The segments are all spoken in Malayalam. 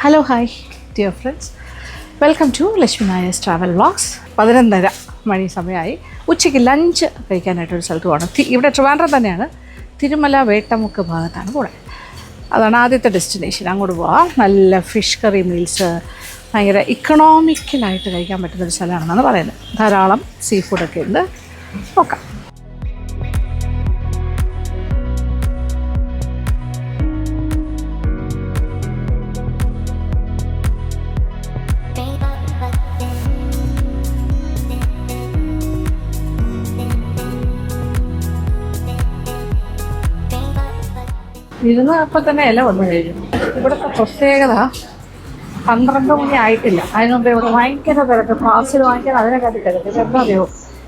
Hello hi dear friends, welcome to Lakshmi Nair's travel vlogs. 11:30 മണി സമയമായി. ഉച്ചയ്ക്ക് ലഞ്ച് കഴിക്കാനായിട്ടൊരു സ്ഥലത്ത് പോകണം. ഇവിടെ ട്രിവാൻഡ്രം തന്നെയാണ്, തിരുമല വേട്ടമുക്ക് ഭാഗത്താണ് പോകുന്നത്. അതാണ് ആദ്യത്തെ ഡെസ്റ്റിനേഷൻ. അങ്ങോട്ട് പോവാം. നല്ല ഫിഷ് കറി മീൽസ് ഭയങ്കര ഇക്കണോമിക്കലായിട്ട് കഴിക്കാൻ പറ്റുന്നൊരു സ്ഥലമാണെന്നാണ് പറയുന്നത്. ധാരാളം സീ ഫുഡൊക്കെ ഉണ്ട്. നോക്കാം. ഇരുന്ന് അപ്പം തന്നെ ഇല വന്നു കഴിഞ്ഞു. ഇവിടുത്തെ പ്രത്യേകത 12 മണി ആയിട്ടില്ല. അതിനുമുമ്പ് ഇവിടെ ഭയങ്കര തിരക്ക്. പാർസൽ വാങ്ങിക്കാൻ അതിനെക്കാട്ടി തിരക്ക്. എന്താ അറിയോ,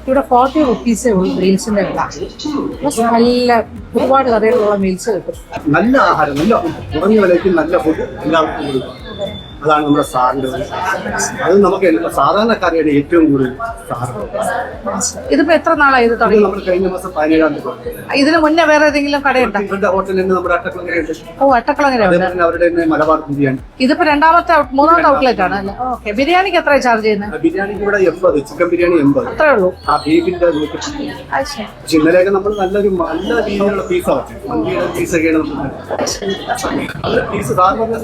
ഇവിടെ 40 റുപ്പീസേ ഉള്ളൂ മീൽസിൻ്റെ വില. നല്ല ഒരുപാട് കറികളുള്ള മീൽസ് കിട്ടും. നല്ല ആഹാരം, നല്ല കുറഞ്ഞ വിലയ്ക്ക് നല്ല ഫുഡ് എല്ലാവർക്കും കൊടുക്കും. അതാണ് നമ്മുടെ സാറിൻ്റെ. അത് നമുക്ക് സാധാരണക്കാരെയാണ് ഏറ്റവും കൂടുതൽ സാറ്. ഇതിപ്പോ എത്ര നാളായി ഇത് തുടങ്ങി? നമ്മൾ കഴിഞ്ഞ മാസം 17-ാം തീയതി. ഇതിന് മുന്നേ വേറെ ഏതെങ്കിലും കടയുണ്ടോ? ഇവരുടെ ഹോട്ടലിൽ നിന്ന് നമ്മുടെ അട്ടക്കുളങ്ങരയുണ്ട്. ഓ, അട്ടക്കുളങ്ങര. അവരുടെ തന്നെ മലബാർ ബിരിയാണി. ഇതിപ്പോ മൂന്നാമത്തെ ഔട്ട്ലെറ്റ് ആണ് അല്ലേ? ഓക്കെ. ബിരിയാണിക്ക് എത്ര ചാർജ് ചെയ്യുന്നത്? ബിരിയാണിക്ക് ഇവിടെ 80, ചിക്കൻ ബിരിയാണി 80 അത്രേ ഉള്ളൂ. ആ ബീഫിന്റെ പക്ഷെ ഇന്നലെയൊക്കെ നമ്മൾ നല്ല രീതിയിലുള്ള പീസാണ്. പീസൊക്കെയാണ് പീസ് സാറിന്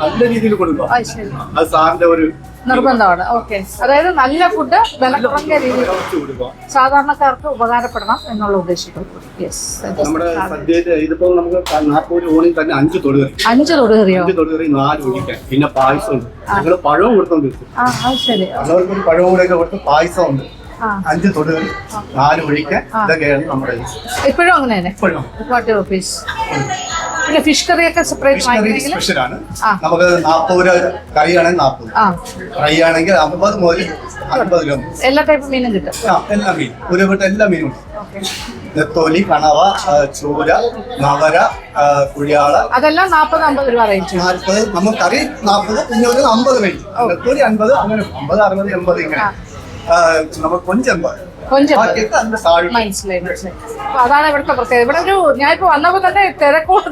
നല്ല രീതിയിൽ കൊടുക്കും. അത് സാറിന്റെ ഒരു നിർബന്ധമാണ്. ഓക്കെ. അതായത് നല്ല ഫുഡ് വിലക്കുറഞ്ഞ രീതിയിൽ സാധാരണക്കാർക്ക് ഉപകാരപ്പെടണം എന്നുള്ള ഉദ്ദേശത്തോടു കൂടി. നമ്മുടെ സദ്യയിൽ ഇതിപ്പോ നമുക്ക് 40 ഊണിൽ തന്നെ 5 തൊടുകറി. 5 തൊടുകറിയോ? 5 തൊടുകറി, 4 ഒഴിക്കാൻ, പിന്നെ പായസം ഉണ്ട്. ഞങ്ങള് പഴവും കൊടുത്തോണ്ടിരിക്കും. ശരി. അവർക്കൊരു പഴവും കൂടെ ഒക്കെ കൊടുത്ത് പായസം ഉണ്ട്. 5 തൊടുകറി, 4 ഒഴിക്കാൻ. ഇതൊക്കെയാണ് നമ്മുടെ. ഇപ്പോഴും അങ്ങനെ തന്നെ 40 റുപ്പീസ്. പിന്നെ ഫിഷ് കറിയൊക്കെ സെപ്പറേറ്റ് സ്പെഷ്യലാണ്. നമുക്ക് 40 കറിയാണെങ്കിൽ 40, ഫ്രൈ ആണെങ്കിൽ 50 മുതൽ 50 രൂപ. എല്ലാ ടൈപ്പ് മീനും കിട്ടും. എല്ലാ മീനും ഒരുപാട് എല്ലാ മീനും ഉണ്ട്. നെത്തോലി, കണവ, ചൂര, നവര, കുഴിയാള, അതെല്ലാം 40-50 രൂപ റേഞ്ച്. 40. നമുക്ക് കറി 40, പിന്നെ ഒരു 50 റേഞ്ച്. നെത്തോലി 50, അങ്ങനെ 50, 60, 80 ഇങ്ങനെ. നമുക്ക് കൊഞ്ച് മനസ്സിലായി. അതാണ് ഇവിടുത്തെ പ്രത്യേകത. ഇവിടെ ഒരു ഞാനിപ്പോ വന്നപ്പോ തന്നെ തിരക്കോട്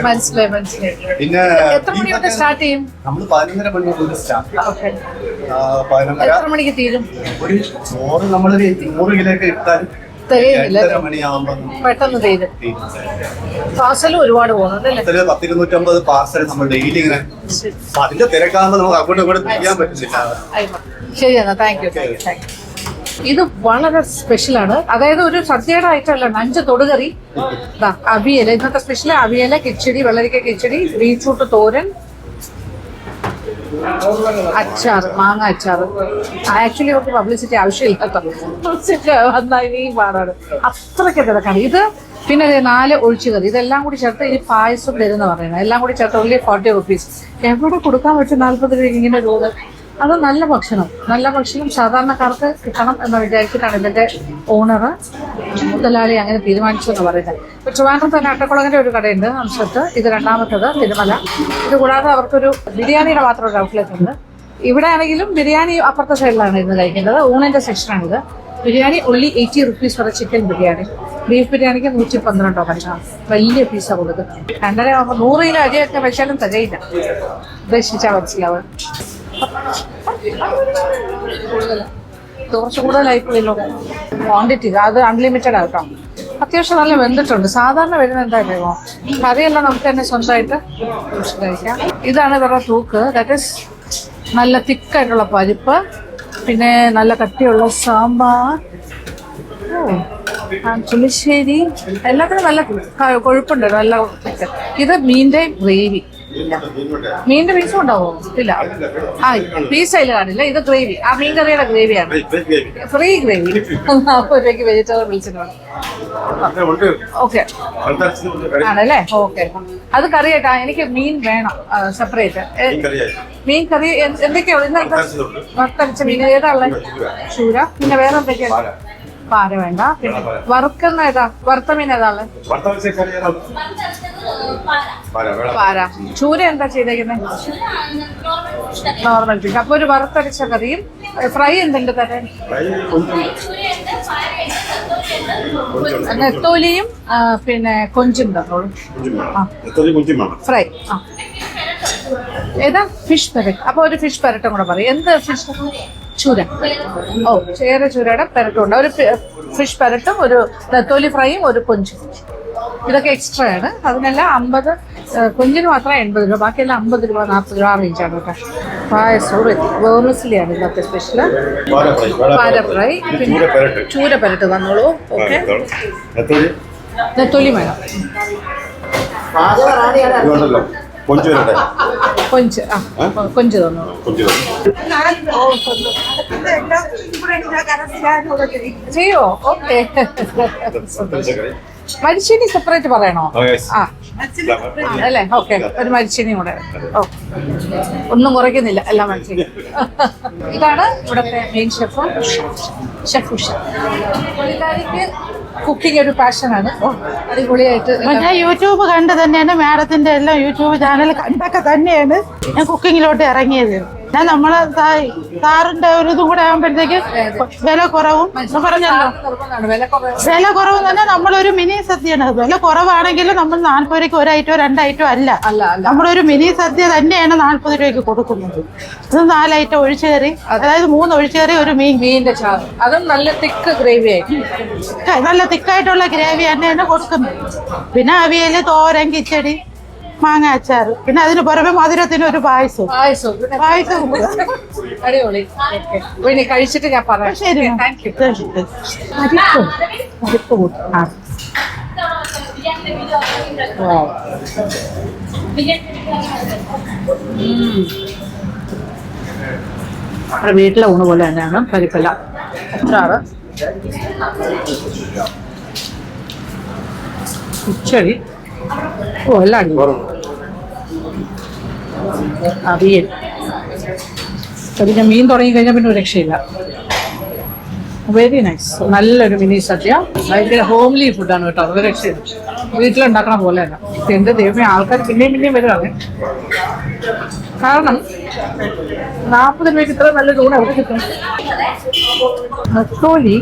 മനസ്സിലായി. പിന്നെ എത്ര മണി തൊട്ട് സ്റ്റാർട്ട് ചെയ്യും? നമ്മള് 11:30 മണി മുതൽ സ്റ്റാർട്ട്. എത്ര മണിക്ക് തീരും? ഒരു ചോറ് നമ്മളൊരു 100 കിലോയൊക്കെ ഇട്ടാൽ പെട്ടെന്ന് തീരും. പാർസലും ഒരുപാട് പോകുന്നുണ്ട്. 10-250 പാർസൽ നമ്മൾ ഡെയിലി ഇങ്ങനെ. അതിന്റെ തിരക്കാകുമ്പോൾ നമുക്ക് അങ്ങോട്ടും ഇങ്ങോട്ടും ചെയ്യാൻ പറ്റില്ല. ശരിയാണ്. Thank you. ഇത് വളരെ സ്പെഷ്യലാണ്. അതായത് ഒരു സദ്യയുടെ ഐറ്റം അല്ല. 5 തൊടുകറി, അവിയല്. ഇന്നത്തെ സ്പെഷ്യൽ അവിയല്, കിച്ചടി, വെള്ളരിക്ക കിച്ചടി, ബീറ്റ്റൂട്ട് തോരൻ, അച്ചാർ, മാങ്ങ അച്ചാർ. ആക്ച്വലി അവർക്ക് പബ്ലിസിറ്റി ആവശ്യമില്ല കേട്ടോ. വന്നാൽ ഇനിയും പാടാണ്. അത്രയ്ക്ക് തിരക്കാണ് ഇത്. പിന്നെ 4 ഒഴിച്ചുകറി. ഇതെല്ലാം കൂടി ചേർത്ത് ഇനി പായസം തരുന്ന പറയുന്നത്. എല്ലാം കൂടി ചേർത്ത് only 40 റുപ്പീസ്. എവിടെ കൊടുക്കാൻ പറ്റും 40 രൂപയ്ക്ക് ഇങ്ങനെ രൂപ? അത് നല്ല ഭക്ഷണം സാധാരണക്കാർക്ക് കിട്ടണം എന്ന് വിചാരിച്ചിട്ടാണ് ഇതിന്റെ ഓണർ, മുതലാളി അങ്ങനെ തീരുമാനിച്ചു എന്ന് പറയുന്നത്. ഇപ്പൊ ട്രിവാൻഡ്രം തന്നെ അട്ടക്കുളങ്ങര ഒരു കടയുണ്ട്, അംശത്ത്. ഇത് രണ്ടാമത്തത് തിരുമല. ഇത് കൂടാതെ അവർക്കൊരു ബിരിയാണിയുടെ മാത്രം ഒരു ഔട്ട്ലെറ്റ് ഉണ്ട്. ഇവിടെ ആണെങ്കിലും ബിരിയാണി അപ്പുറത്തെ സൈഡിലാണ് ഇന്ന് കഴിക്കേണ്ടത്. ഊണിന്റെ സെക്ഷനാണിത്. ബിരിയാണി only 80 റുപ്പീസ് വരെ. ചിക്കൻ ബിരിയാണി, ബീഫ് ബിരിയാണിക്ക് 112 പൈസ. വലിയ പീസ കൊടുക്കും. 2.5 ആകുമ്പോൾ 100 കിലോ അരിയൊക്കെ വെച്ചാലും തികയില്ല. ഉദ്ദേശിച്ചാൽ മനസ്സിലാവും. കുറച്ച് കൂടുതലായിപ്പോയല്ലോ ക്വാണ്ടിറ്റി. അത് അൺലിമിറ്റഡ് ആട്ടോ. അത്യാവശ്യം നല്ല വെന്തിട്ടുണ്ട്. സാധാരണ വരുന്ന എന്താ അറിയുമോ, കറിയെല്ലാം നമുക്ക് തന്നെ സ്വന്തമായിട്ട് കഴിക്കാം. ഇതാണ് ഇവരുടെ തൂക്ക്. ദാറ്റ് ഈസ് നല്ല തിക്കായിട്ടുള്ള പരിപ്പ്, പിന്നെ നല്ല കട്ടിയുള്ള സാമ്പാർ, പുളിശ്ശേരി, എല്ലാത്തിനും നല്ല കൊഴുപ്പുണ്ട്. നല്ല ഇത് മീൻ്റെ ഗ്രേവി. മീനിന്റെ പീസും ഉണ്ടാവോ? ഇല്ല, പീസ് അതിൽ കാണില്ല. ഇത് ഗ്രേവി. ആ മീൻ കറിയുടെ ഗ്രേവിയാണ്. Free gravy. 40 രൂപയ്ക്ക് വെജിറ്റബിൾസിനാണ്. ഓക്കെ ആണല്ലേ? ഓക്കെ. അത് കറി ആയിട്ടാ. എനിക്ക് മീൻ വേണം സെപ്പറേറ്റ്. മീൻ കറി എന്തൊക്കെയാണ്? വറുത്തരച്ച മീൻ ഏതാ ഉള്ളത്? ചൂര. പിന്നെ വേറെ എന്തൊക്കെയാണ്? പാര വേണ്ട. പിന്നെ വറുക്കുന്ന ഏതാ? വറുത്ത മീൻ ഏതാണ്? പാര. ചൂര എന്താ ചെയ്തേക്കുന്നത്? Normal fish. അപ്പൊ ഒരു വറുത്തരച്ച കറിയും ഫ്രൈ എന്തുണ്ട് തരാൻ? നെത്തോലിയും പിന്നെ കൊഞ്ചും തന്നോളൂ. ഫ്രൈ. ഏതാ? ഫിഷ് പെരട്ട്. അപ്പൊ ഒരു ഫിഷ് പെരട്ടും കൂടെ പറയും. എന്ത് ഫിഷ്? ചൂര. ഓ, ചൂരയുടെ പെരട്ടും ഉണ്ട്. ഒരു ഫിഷ് പെരട്ടും ഒരു നെത്തോലി ഫ്രൈയും ഒരു കൊഞ്ചും. ഇതൊക്കെ എക്സ്ട്രാ ആണ്. അതിനെല്ലാം 50, കൊഞ്ചിന് മാത്രം 80 രൂപ, ബാക്കിയെല്ലാം 50 രൂപ 40 രൂപ റേഞ്ചാണ് കേട്ടോ. പായസവും വേർമിസിലിയാണ് ഇന്നത്തെ സ്പെഷ്യല്. പാര ഫ്രൈ, പിന്നെ ചൂര പെരട്ട് തന്നോളൂ. ഓക്കെ, നെത്തോലി വേണം. കൊഞ്ച് കൊഞ്ച് തന്നോളൂ. ചെയ്യോ? ഓക്കെ. മരിച്ചീനി സെപ്പറേറ്റ് പറയണോ? അല്ലേ? ഓക്കെ, ഒരു മരിച്ചീനി കൂടെ. ഓ, ഒന്നും കുറയ്ക്കുന്നില്ല, എല്ലാം മരിച്ചീനി. ഇതാണ് ഇവിടുത്തെ മെയിൻ ഷെഫ് ഉഷ. പുള്ളിക്കാരിക്ക് കുക്കിംഗ് ഒരു പാഷനാണ്. അടിപൊളിയായിട്ട് ഞാൻ യൂട്യൂബ് കണ്ട് തന്നെയാണ്, മാഡത്തിന്റെ എല്ലാം യൂട്യൂബ് ചാനൽ കണ്ടൊക്കെ തന്നെയാണ് ഞാൻ കുക്കിങ്ങിലോട്ട് ഇറങ്ങിയത്. ഞാൻ നമ്മളെ സാറിന്റെ ഒരു ഇതും കൂടെ ആകുമ്പോഴത്തേക്ക് വില കുറവും പറഞ്ഞല്ലോ. വില കുറവ് തന്നെ നമ്മളൊരു മിനി സദ്യയാണ്. വില കുറവാണെങ്കിലും നമ്മൾ 40 രൂപയ്ക്ക് ഒരു ഐറ്റോ 2 ഐറ്റോ അല്ല, നമ്മളൊരു മിനി സദ്യ തന്നെയാണ് 40 രൂപയ്ക്ക് കൊടുക്കുന്നത്. ഇത് 4 ഐറ്റം ഒഴിച്ചുകറി, അതായത് 3 ഒഴിച്ചുകറി, ഒരു മീനിന്റെ ചാറ്, അതും നല്ല തിക്ക് ഗ്രേവി ആയി, നല്ല തിക്കായിട്ടുള്ള ഗ്രേവി തന്നെയാണ് കൊടുക്കുന്നത്. പിന്നെ അവിയല്, തോരൻ, കിച്ചടി, മാങ്ങ അച്ചാറ്, പിന്നെ അതിന് പുറമെ മധുരത്തിന് ഒരു പായസം. അടിപൊളി. പിന്നെ കഴിച്ചിട്ട് ഞാൻ പറയാം. ശരി, വീട്ടിലെ ഊണ് പോലെ തന്നെയാണ്. പരിപ്പല്ല, അച്ചാറ്, ഉച്ചടി, ഓ എല്ലാം അടിപൊളി. അവിയൽ. പിന്നെ മീൻ തുടങ്ങി കഴിഞ്ഞാൽ പിന്നെ ഒരു രക്ഷയില്ല. Very nice. നല്ലൊരു മിനി സദ്യ. ഭയങ്കര ഹോംലി ഫുഡാണ് കേട്ടോ. ഒരു രക്ഷയില്ല. വീട്ടിലുണ്ടാക്കണ പോലെ തന്നെ. എന്റെ ദൈവമേ, ആൾക്കാർ പിന്നെയും വരുവാണ്. കാരണം 40 രൂപയ്ക്ക് ഇത്ര നല്ല ഊണ് എവിടെ കിട്ടും? നെത്തോലി,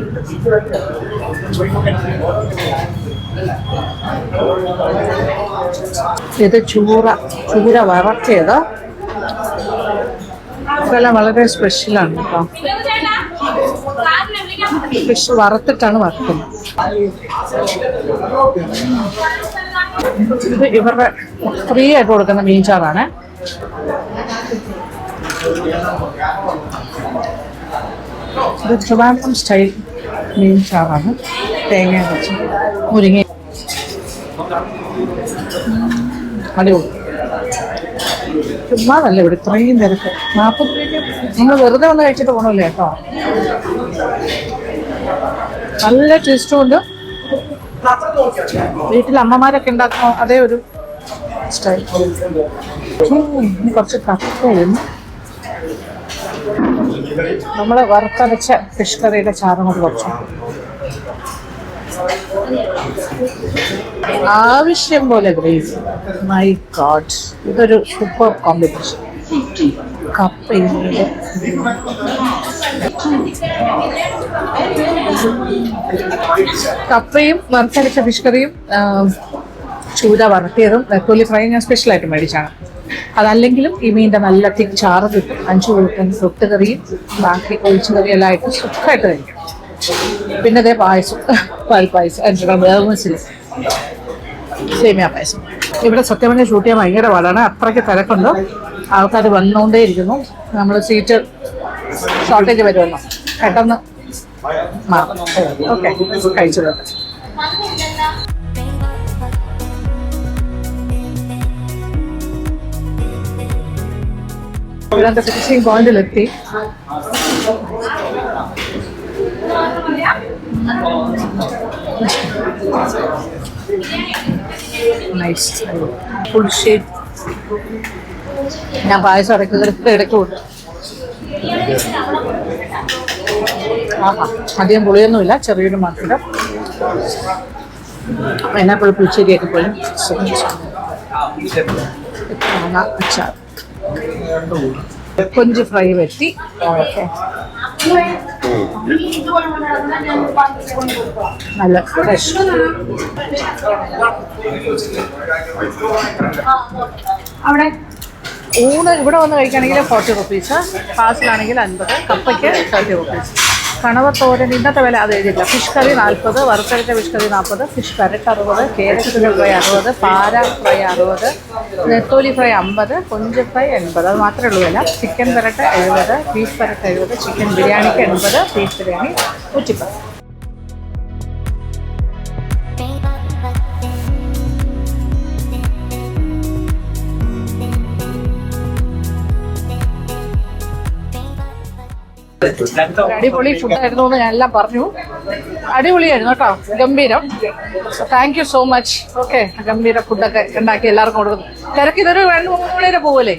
ഇത് ചൂര വറക്കിയത്. ഇതെല്ലാം വളരെ സ്പെഷ്യലാണ് കേട്ടോ. ഫിഷ് വറുത്തിട്ടാണ് വറുക്കുന്നത്. ഇത് ഇവരുടെ ഫ്രീ ആയിട്ട് കൊടുക്കുന്ന മീൻചാറാണ്. ഇത് ട്രിവാൻഡ്രം സ്റ്റൈൽ മീൻചാറാണ്. തേങ്ങ വെച്ച് മുരിങ്ങ. അടിപൊളി. ചുമ്മാ നല്ല ഇവിടെ ഇത്രയും തിരക്ക്. 40 രൂപയ്ക്ക് നമ്മൾ വെറുതെ വന്ന് കഴിച്ചിട്ട് പോകണമല്ലേ കേട്ടോ. നല്ല ടേസ്റ്റും ഉണ്ട്. വീട്ടിൽ അമ്മമാരൊക്കെ ഉണ്ടാക്കുന്ന അതേ ഒരു സ്റ്റൈൽ. കുറച്ച് കപ്പയും നമ്മൾ വറുത്തരച്ച ഫിഷ് കറിയുടെ ചാറും കൊണ്ട് കുറച്ചു. ആവശ്യം പോലെ ഗ്രേവി. മൈ ഗോഡ്, ഇതൊരു സൂപ്പർ കോമ്പിനേഷൻ. കപ്പയും വറുത്തരച്ച ഫിഷ് കറിയും ചൂര വറുത്തിയതും നെത്തോലി ഫ്രൈ ഞാൻ സ്പെഷ്യലായിട്ട് മേടിച്ചാണ്. അതല്ലെങ്കിലും ഈ മീനിന്റെ നല്ല തിക്ക് ചാറ് കിട്ടും. 5 കൂട്ടൻ തൊട്ട് കറിയും ബാക്കി ഒഴിച്ചു കറിയും എല്ലാം ആയിട്ട് സുഖമായിട്ട് കഴിക്കും. പിന്നെ അതേ പായസം, പാൽപ്പായസം, വേർമിസില് സേമിയ പായസം. ഇവിടെ സത്യം പറഞ്ഞാൽ ഷൂട്ട് ചെയ്യാൻ ഭയങ്കര പാടാണ്. അത്രയ്ക്ക് തിരക്കുണ്ട്. ആൾക്കാർ വന്നുകൊണ്ടേ ഇരിക്കുന്നു. നമ്മൾ സീറ്റ് ഷോർട്ടേജ് വരുമല്ലോ, പെട്ടെന്ന് മാറും. ഓക്കെ, കഴിച്ചു. ഇവിടുത്തെ ഫിനിഷിംഗ് പോയിന്റിലെത്തി. Nice full shape. ഞാൻ പായസം ഇടയ്ക്ക് കൊടുത്തു. ആഹാ, അധികം പുളിയൊന്നുമില്ല, ചെറിയൊരു മധുരം. പൈനാപ്പിൾ പുളിശ്ശേരിയൊക്കെ പോലും മാങ്ങ അച്ചാർ, കൊഞ്ച് ഫ്രൈ വെട്ടി. ഓക്കെ, നല്ല ഫ്രഷ്. അവിടെ ഊണ് ഇവിടെ വന്ന് കഴിക്കുകയാണെങ്കിൽ 40 റുപ്പീസ്, പാഴ്സലാണെങ്കിൽ 50, കപ്പയ്ക്ക് 30 റുപ്പീസ്. കണവത്തോരൻ ഇന്നത്തെ വില അത് എഴുതിയില്ല. ഫിഷ് കറി 40, വറുത്തരച്ച ഫിഷ് കറി 40, ഫിഷ് കരട്ട് 60, കേരറ്റ് ഫ്രൈ 60, പാര ഫ്രൈ 60, നെത്തോലി ഫ്രൈ 50, കൊഞ്ച് ഫ്രൈ 80. അത് മാത്രമേ ഉള്ളൂ വില. ചിക്കൻ പെരട്ട് 70, ബീഫ് പെരട്ട് 70, ചിക്കൻ ബിരിയാണിക്ക് 80, ബീഫ് ബിരിയാണി 110. അടിപൊളി ഫുഡായിരുന്നു എന്ന് ഞാൻ എല്ലാം പറഞ്ഞു. അടിപൊളിയായിരുന്നു കേട്ടോ, ഗംഭീരം. Thank you so much. Okay, ഗംഭീര ഫുഡൊക്കെ ഉണ്ടാക്കി എല്ലാവർക്കും കൊടുക്കുന്നു. തിരക്ക് ഇതൊരു 2-3 മണി വരെ പോവല്ലേ?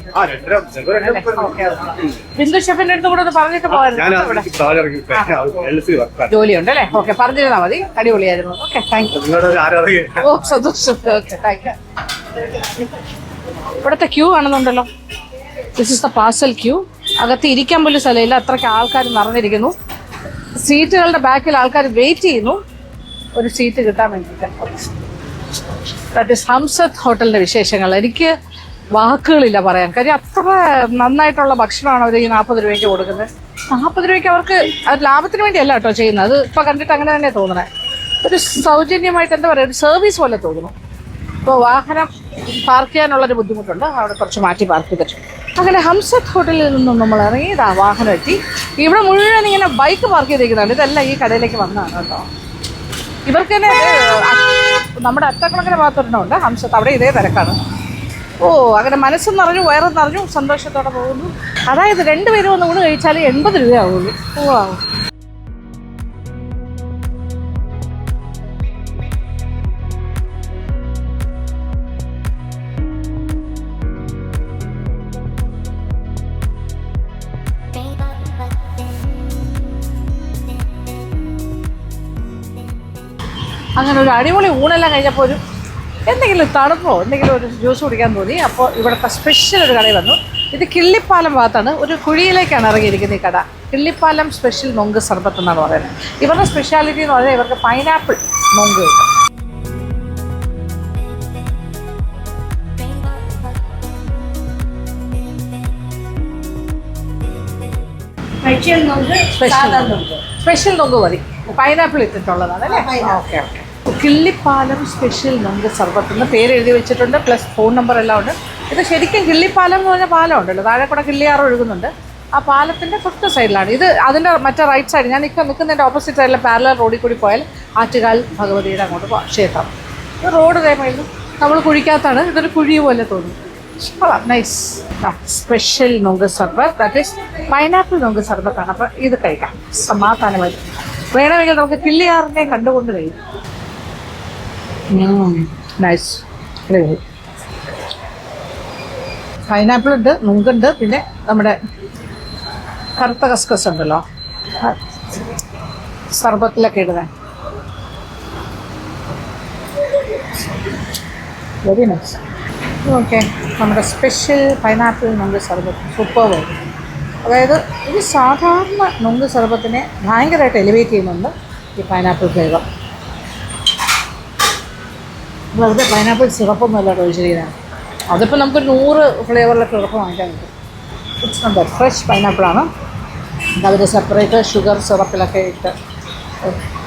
ബിന്ദു ഷെഫിന്റെ അടുത്ത് കൂടെ ഒന്ന് പറഞ്ഞിട്ട് പോകായിരുന്നു. ജോലിയുണ്ട് അല്ലേ? ഓക്കെ, പറഞ്ഞിരുന്നാൽ മതി. അടിപൊളിയായിരുന്നു. Okay, thank you. ഓ, സന്തോഷം. Okay, thank you. ഇവിടുത്തെ ക്യൂ കാണുന്നുണ്ടല്ലോ. This is the parcel queue. അകത്ത് ഇരിക്കാൻ പോലും സ്ഥലമില്ല, അത്രയ്ക്ക് ആൾക്കാർ നിറഞ്ഞിരിക്കുന്നു. സീറ്റുകളുടെ ബാക്കിൽ ആൾക്കാർ വെയിറ്റ് ചെയ്യുന്നു ഒരു സീറ്റ് കിട്ടാൻ വേണ്ടിയിട്ട്. ദാറ്റ് ഇസ് ഹംസത്ത് ഹോട്ടലിന്റെ വിശേഷങ്ങൾ. എനിക്ക് വാക്കുകളില്ല പറയാൻ. കാര്യം അത്ര നന്നായിട്ടുള്ള ഭക്ഷണമാണ് അവർ ഈ 40 രൂപയ്ക്ക് കൊടുക്കുന്നത്. 40 രൂപയ്ക്ക് അവർക്ക് അത് ലാഭത്തിന് വേണ്ടിയല്ല കേട്ടോ ചെയ്യുന്നത്. അത് ഇപ്പൊ കണ്ടിട്ട് അങ്ങനെ തന്നെ തോന്നണേ. ഒരു സൗജന്യമായിട്ട് എന്താ പറയുക, ഒരു സർവീസ് പോലെ തോന്നുന്നു. ഇപ്പോൾ വാഹനം പാർക്ക് ചെയ്യാനുള്ളൊരു ബുദ്ധിമുട്ടുണ്ട്, അവിടെ കുറച്ച് മാറ്റി പാർക്ക് ചെയ്തിട്ടുണ്ട്. അങ്ങനെ ഹംസത്ത് ഹോട്ടലിൽ നിന്നും നമ്മൾ ഇറങ്ങിയതാ, വാഹനം എത്തി. ഇവിടെ മുഴുവൻ ഇങ്ങനെ ബൈക്ക് പാർക്ക് ചെയ്തിരിക്കുന്നുണ്ട്. ഇതെല്ലാം ഈ കടയിലേക്ക് വന്നതാണ് കേട്ടോ. ഇവർക്ക് തന്നെ നമ്മുടെ അറ്റക്കുളങ്ങര ഭാഗത്തൊരെണ്ണമുണ്ട് ഹംസത്ത്, അവിടെ ഇതേ തിരക്കാണ്. ഓ, അങ്ങനെ മനസ്സും നിറഞ്ഞു വയറും നിറഞ്ഞു സന്തോഷത്തോടെ പോകുന്നു. അതായത് 2 പേരും ഒന്ന് ഊണ് കഴിച്ചാൽ 80 രൂപയാവുള്ളൂ. ഓ, അങ്ങനെ ഒരു അടിപൊളി ഊണെല്ലാം കഴിഞ്ഞപ്പോൾ ഒരു എന്തെങ്കിലും തണുപ്പോ എന്തെങ്കിലും ഒരു ജ്യൂസ് കുടിക്കാൻ തോന്നി. അപ്പോൾ ഇവിടുത്തെ സ്പെഷ്യൽ ഒരു കടയിൽ വന്നു. ഇത് കിള്ളിപ്പാലം ഭാഗത്താണ്, ഒരു കുഴിയിലേക്കാണ് ഇറങ്ങിയിരിക്കുന്നത് ഈ കട. കിള്ളിപ്പാലം സ്പെഷ്യൽ നൊങ്ക് സർബത്ത് എന്നാണ് പറയുന്നത്. ഇവരുടെ സ്പെഷ്യാലിറ്റി എന്ന് പറഞ്ഞാൽ ഇവർക്ക് പൈനാപ്പിൾ നൊങ്ക് കിട്ടും. സ്പെഷ്യൽ നൊങ്ക് മതി, പൈനാപ്പിൾ ഇട്ടിട്ടുള്ളതാണ് അല്ലേ? Okay okay. കിള്ളിപ്പാലം സ്പെഷ്യൽ നൊങ്ക് സർബത്ത് എന്ന് പേര് എഴുതി വെച്ചിട്ടുണ്ട്, പ്ലസ് ഫോൺ നമ്പർ എല്ലാം ഉണ്ട്. ഇത് ശരിക്കും കിള്ളിപ്പാലം എന്ന് പറഞ്ഞ പാലം ഉണ്ടല്ലോ, താഴെ കൂടെ കിള്ളിയാറ് ഒഴുകുന്നുണ്ട്. ആ പാലത്തിൻ്റെ തൊട്ട് സൈഡിലാണ് ഇത്. അതിൻ്റെ മറ്റേ റൈറ്റ് സൈഡ്, ഞാൻ നിൽക്കുന്നതിൻ്റെ ഓപ്പോസിറ്റ് സൈഡിലെ പാരലൽ റോഡിൽ കൂടി പോയാൽ ആറ്റുകാൽ ഭഗവതിയുടെ അങ്ങോട്ട് ക്ഷേത്രം. ഇത് റോഡ് തേമായിരുന്നു, നമ്മൾ കുഴിക്കാത്താണ്. ഇതൊരു കുഴി പോലെ തോന്നുന്നു. നൈസ്. സ്പെഷ്യൽ നൊങ്ക് സർബത്ത്, ദാറ്റ് ഈസ് പൈനാപ്പിൾ നൊങ്ക് സർബത്താണ്. അപ്പം ഇത് കഴിക്കാം സമാധാനമായി. വേണമെങ്കിൽ നമുക്ക് കിള്ളിയാറിനെ കണ്ടുകൊണ്ട് കഴിയും. നൈസ്. പൈനാപ്പിൾ ഉണ്ട്, നുങ്കുണ്ട്, പിന്നെ നമ്മുടെ കറുത്ത കസ്കസ് ഉണ്ടല്ലോ സർബത്തിലൊക്കെ ഇടുന്നത്. Very nice. ഓക്കെ, നമ്മുടെ സ്പെഷ്യൽ പൈനാപ്പിൾ നൊങ്ക് സർബത്ത് സൂപ്പർബ്. അതായത് ഇത് സാധാരണ നൊങ്ക് സർബത്തിനെ ഭയങ്കരമായിട്ട് എലിവേറ്റ് ചെയ്യുന്നുണ്ട് ഈ പൈനാപ്പിൾ ഫ്ലേവർ. വെറുതെ പൈനാപ്പിൾ സിറപ്പൊന്നുമല്ല ഒഴിച്ചിരിക്കുന്നത്. അതിപ്പോൾ നമുക്കൊരു 100 ഫ്ലേവറിലെ സിറപ്പ് വാങ്ങിക്കാൻ കിട്ടും. ഇറ്റ്സ് നമ്പർ ഫ്രഷ് പൈനാപ്പിളാണ്. അവർ സെപ്പറേറ്റ് ഷുഗർ സിറപ്പിലൊക്കെ ഇട്ട്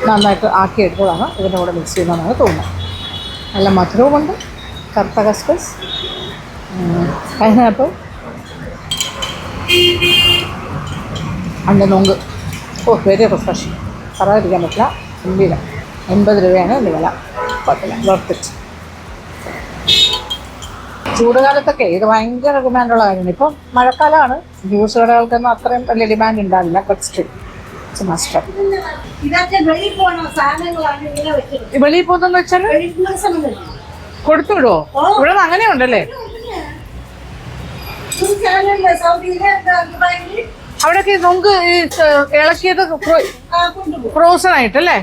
നന്നായിട്ട് ആക്കിയെടുത്തതാണ്. ഇതിൻ്റെ കൂടെ മിക്സ് ചെയ്യുന്നതാണ് തോന്നുന്നത്. നല്ല മധുരവുമുണ്ട്, കറുത്ത കസ്കസ്, പൈനാപ്പിൾ, അണ്ട് നൊങ്ക്. ഓ, വെരി റിഫ്രഷിങ്, പറയാതിരിക്കാൻ പറ്റില്ല. ഗംഭീര. 80 രൂപയാണ് ഇതിൻ്റെ വില. കുഴപ്പമില്ല, വർത്ത് ഇറ്റ്. ചൂടുകാലത്തൊക്കെ ഇത് ഭയങ്കര ഡിമാൻഡുള്ള കാര്യമാണ്. ഇപ്പം മഴക്കാലമാണ്, ജ്യൂസ് കടകൾക്കൊന്നും അത്രയും വലിയ ഡിമാൻഡ് ഉണ്ടാവില്ല. But still it's must. വെളിയിൽ പോകുന്നെന്ന് വെച്ചാൽ കൊടുത്തു വിടുവോ? ഇവിടെ നിന്ന് അങ്ങനെ ഉണ്ടല്ലേ? അവിടെയൊക്കെ നമുക്ക് ഈ ഇളക്കിയത് ഫ്രോസൺ ആയിട്ടല്ലേ?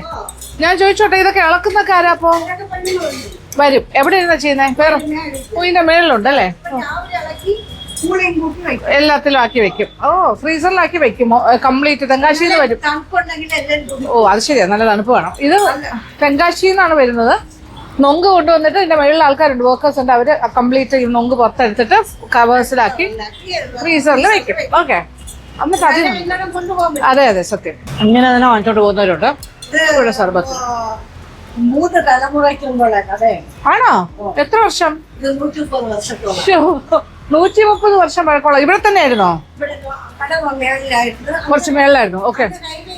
ഞാൻ ചോദിച്ചോട്ടെ, ഇതൊക്കെ ഇളക്കുന്നൊക്കെ ആരാ അപ്പോ? വരും. എവിടെ ഇരുന്നാ ചെയ്യുന്നേ? വേറെ ഇതിന്റെ മേളിലുണ്ടല്ലേ? എല്ലാത്തിലും ആക്കി വെക്കും. ഓ, ഫ്രീസറിലാക്കി വെക്കും കംപ്ലീറ്റ്. തെങ്കാശിന്ന് വരും. ഓ, അത് ശരിയാ, നല്ല തണുപ്പ് വേണം. ഇത് തെങ്കാശിന്നാണ് വരുന്നത്. നൊങ്ക് കൊണ്ടുവന്നിട്ട് ഇതിന്റെ മേളിൽ ആൾക്കാരുണ്ട്, വർക്കേഴ്സ് ഉണ്ട്. അവര് കംപ്ലീറ്റ് ഈ നൊങ്ക് പുറത്തെടുത്തിട്ട് കവേഴ്സിലാക്കി ഫ്രീസറിൽ വെക്കും. ഓക്കെ, എന്നിട്ട് അതിന് അതെ അതെ സത്യം. ഇങ്ങനെ തന്നെ വാങ്ങിച്ചോണ്ട് പോകുന്നവരുണ്ട്. ഇവിടെ സർബത്ത് 3 തലമുറയ്ക്കുമ്പോൾ അതെ. ആണോ? എത്ര വർഷം? 130 വർഷത്തോളം. 130 വർഷം പഴക്കമുള്ള. ഇവിടെ തന്നെ ആയിരുന്നോ? ഇവിടെ കട മേളിലായിട്ട് കുറച്ച് മേളിലായിരുന്നു. ഓക്കെ.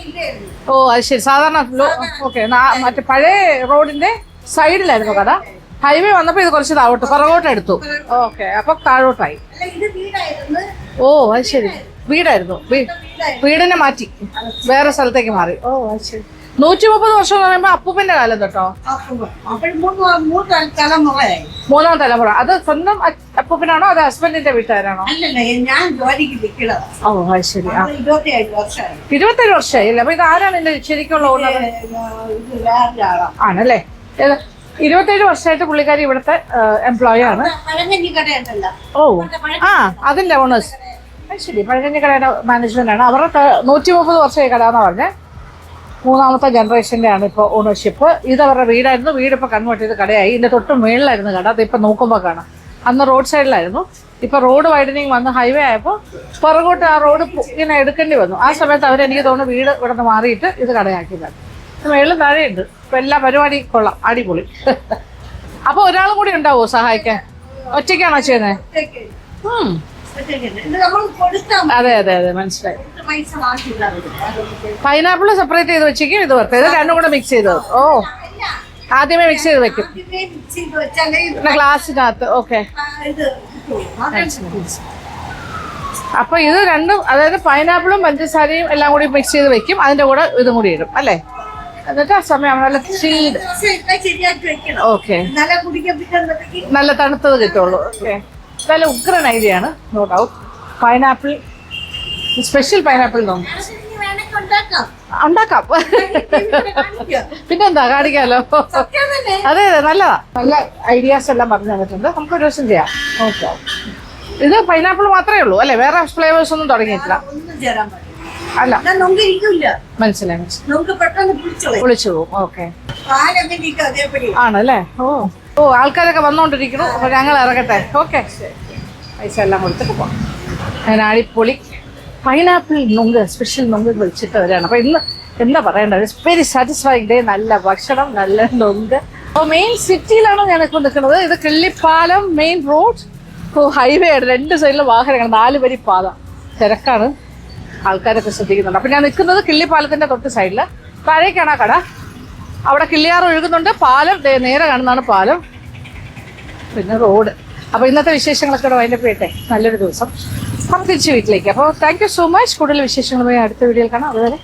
ഇല്ലായിരുന്നു. ഓ, അത് ശരി. സാധാരണ ഓക്കെ, മറ്റേ പഴയ റോഡിന്റെ സൈഡിലായിരുന്നു കട. ഹൈവേ വന്നപ്പോ ഇത് കുറച്ച് താഴോട്ട് പിറകോട്ട് എടുത്തു. ഓക്കെ, അപ്പൊ താഴോട്ടായി. അല്ല, ഇത് വീടായിരുന്നു. ഓ, അത് ശരി. വീടായിരുന്നു. വീടിനെ മാറ്റി വേറെ സ്ഥലത്തേക്ക് മാറി. ഓ, അത് ശരി. 130 വർഷം എന്ന് പറയുമ്പോ അപ്പൂപ്പന്റെ കാലം തൊട്ടോ? അപ്പോൾ 3 തലമുറയായി. 3ാം തലമുറ. അത് സ്വന്തം അപ്പൂപ്പനാണോ അതോ ഹസ്ബൻഡിന്റെ വീട്ടുകാരാണോ? അല്ലല്ല, ഞാൻ ജോലിക്ക് നിൽക്കുന്നത്. ഓ, അത് ശരി. 27 വർഷമായി. 27 വർഷമായി അല്ലേ? അപ്പൊ ഇത് ആരാണ് എന്റെ ശരിക്കുള്ള ഓണർ? ഇത് വേറെ ആളാണ്. ആണല്ലേ? 27 വർഷമായിട്ട് പുള്ളിക്കാരി ഇവിടുത്തെ എംപ്ലോയി ആണ്. പഴങ്കഞ്ഞി കടയുണ്ടല്ലോ. ഓ, ആ, അതിന്റെ ഓണേഴ്സ്. ശരി. പഴങ്കഞ്ഞി കടയുടെ മാനേജ്മെന്റ് ആണ്. അവരുടെ 130 വർഷമായി കട എന്ന് പറഞ്ഞേ. 3ാമത്തെ ജനറേഷന്റെ ആണ് ഇപ്പോൾ ഓണർഷിപ്പ്. ഇത് അവരുടെ വീടായിരുന്നു. വീട് ഇപ്പൊ കൺവേർട്ട് ചെയ്ത് കടയായി. ഇതിന്റെ തൊട്ട് മേളിലായിരുന്നു കട. അത് ഇപ്പൊ നോക്കുമ്പോൾ കാണാം. അന്ന് റോഡ് സൈഡിലായിരുന്നു. ഇപ്പൊ റോഡ് വൈഡനിങ് വന്ന് ഹൈവേ ആയപ്പോൾ പുറകോട്ട് ആ റോഡ് ഇങ്ങനെ എടുക്കേണ്ടി വന്നു. ആ സമയത്ത് അവരെനിക്ക് തോന്നുന്നു വീട് ഇവിടെ നിന്ന് മാറിയിട്ട് ഇത് കടയാക്കിയതാണ്. മേളിൽ താഴെയുണ്ട്. ഇപ്പൊ എല്ലാ പരിപാടി കൊള്ളാം, അടിപൊളി. അപ്പൊ ഒരാളും കൂടി ഉണ്ടാവോ സഹായിക്കാൻ? ഒറ്റയ്ക്കാണോ ചെയ്യുന്നത്? ഇത് നമ്മൾ കൊടുത്താൽ അതെ അതെ അതെ, മനസ്സിലായി. പൈസ വാങ്ങില്ല. പൈനാപ്പിൾ സെപ്പറേറ്റ് ചെയ്ത് വെച്ചേക്കും, ഇത് വെറുതെ ഇത് രണ്ടും കൂടെ മിക്സ് ചെയ്തത്. ഓ, ആദ്യമേ മിക്സ് ചെയ്ത് വെക്കും പിന്നെ ഗ്ലാസിനകത്ത്. ഓക്കെ, ഇത് അപ്പൊ ഇത് രണ്ടും, അതായത് പൈനാപ്പിളും പഞ്ചസാരയും എല്ലാം കൂടി മിക്സ് ചെയ്ത് വെക്കും. അതിന്റെ കൂടെ ഇതും കൂടി ഇടും അല്ലേ? എന്നിട്ട് ആ സമയം നല്ല ചീൽഡ്. ശരിയാക്കി വെക്കണം. ഓക്കെ, നല്ല കുടിക്കാൻ നല്ല തണുത്തത് കിട്ടുള്ളൂ. ഓക്കെ, നല്ല ഉഗ്രൻ ഐഡിയ ആണ്, no doubt. Pineapple, special pineapple ഉണ്ടാക്കാം. പിന്നെന്താ, കാണിക്കാലോ. അതെ അതെ, നല്ലതാ. നല്ല ഐഡിയാസ് എല്ലാം പറഞ്ഞു തന്നിട്ടുണ്ട്. നമുക്ക് ഒരു ദിവസം ചെയ്യാം. ഓക്കെ, ഇത് പൈനാപ്പിൾ മാത്രമേ ഉള്ളൂ അല്ലെ? വേറെ ഫ്ലേവേഴ്സ് ഒന്നും തുടങ്ങിയിട്ടില്ല ഒന്നും ചേരാൻ പറ്റില്ല. അല്ല? നൊങ്കിരിക്കില്ല. മനസ്സിലായി. നമുക്ക് പെട്ടെന്ന് വിളിച്ചു പോകും. ഓക്കെ, പാലൊക്കെ ഇരിക്കും അതേപടി. ആണല്ലേ? ഓ ഓ, ആൾക്കാരൊക്കെ വന്നോണ്ടിരിക്കുന്നു. അപ്പൊ ഞങ്ങൾ ഇറങ്ങട്ടെ. ഓക്കെ, പൈസ എല്ലാം കൊടുത്തിട്ട് പോവാം. ഞാൻ അടിപൊളി പൈനാപ്പിൾ നൊങ്ക്, സ്പെഷ്യൽ നൊങ്ക് വിളിച്ചിട്ടവരാണ്. അപ്പൊ ഇന്ന് എന്താ പറയേണ്ടത്, വെരി സാറ്റിസ്ഫൈങ് ഡേ. നല്ല ഭക്ഷണം, നല്ല നൊങ്ക്. അപ്പോൾ മെയിൻ സിറ്റിയിലാണ് ഞാനിപ്പോൾ നിൽക്കുന്നത്. ഇത് കിള്ളിപ്പാലം മെയിൻ റോഡ്. ഹൈവേ ആണ്, 2 സൈഡിലും വാഹനങ്ങൾ, 4 വരി പാത. തിരക്കാണ്, ആൾക്കാരൊക്കെ ശ്രദ്ധിക്കുന്നുണ്ട്. അപ്പൊ ഞാൻ നിൽക്കുന്നത് കിള്ളിപ്പാലത്തിന്റെ തൊട്ട് സൈഡില്. താഴേക്കാണ് ആ കട. അവിടെ കിള്ളിയാർ ഒഴുകുന്നുണ്ട്. പാലം നേരെ കാണുന്നതാണ് പാലം, പിന്നെ റോഡ്. അപ്പൊ ഇന്നത്തെ വിശേഷങ്ങളൊക്കെ ഇവിടെ വൈൻഡപ്പ് ചെയ്യട്ടെ. നല്ലൊരു ദിവസം. അപ്പം തിരിച്ച് വീട്ടിലേക്ക്. അപ്പോൾ താങ്ക് യു സോ മച്ച്. കൂടുതൽ വിശേഷങ്ങളുമായി അടുത്ത വീഡിയോയിൽ കാണാം. അതുവരെ